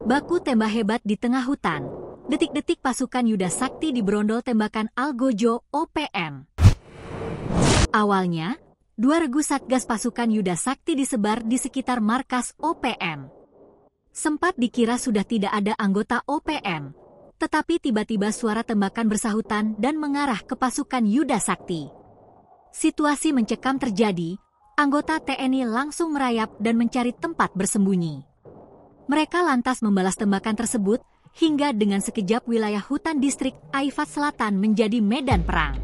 Baku tembak hebat di tengah hutan. Detik-detik pasukan Yuda Sakti diberondol tembakan Algojo OPM. Awalnya, 2 regu Satgas pasukan Yuda Sakti disebar di sekitar markas OPM. Sempat dikira sudah tidak ada anggota OPM, tetapi tiba-tiba suara tembakan bersahutan dan mengarah ke pasukan Yuda Sakti. Situasi mencekam terjadi, anggota TNI langsung merayap dan mencari tempat bersembunyi. Mereka lantas membalas tembakan tersebut, hingga dengan sekejap wilayah hutan distrik Aifat Selatan menjadi medan perang.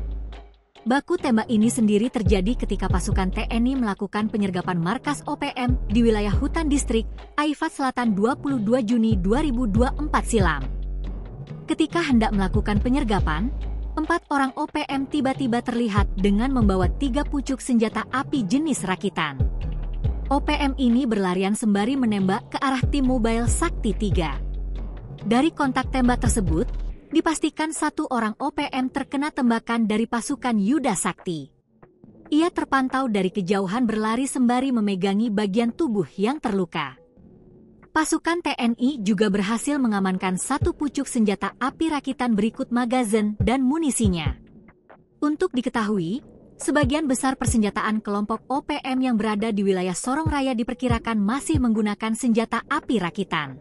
Baku tembak ini sendiri terjadi ketika pasukan TNI melakukan penyergapan markas OPM di wilayah hutan distrik Aifat Selatan 22 Juni 2024 silam. Ketika hendak melakukan penyergapan, 4 orang OPM tiba-tiba terlihat dengan membawa 3 pucuk senjata api jenis rakitan. OPM ini berlarian sembari menembak ke arah tim Mobile Sakti 3. Dari kontak tembak tersebut, dipastikan 1 orang OPM terkena tembakan dari pasukan Yuda Sakti. Ia terpantau dari kejauhan berlari sembari memegangi bagian tubuh yang terluka. Pasukan TNI juga berhasil mengamankan 1 pucuk senjata api rakitan berikut magazin dan munisinya. Untuk diketahui, sebagian besar persenjataan kelompok OPM yang berada di wilayah Sorong Raya diperkirakan masih menggunakan senjata api rakitan.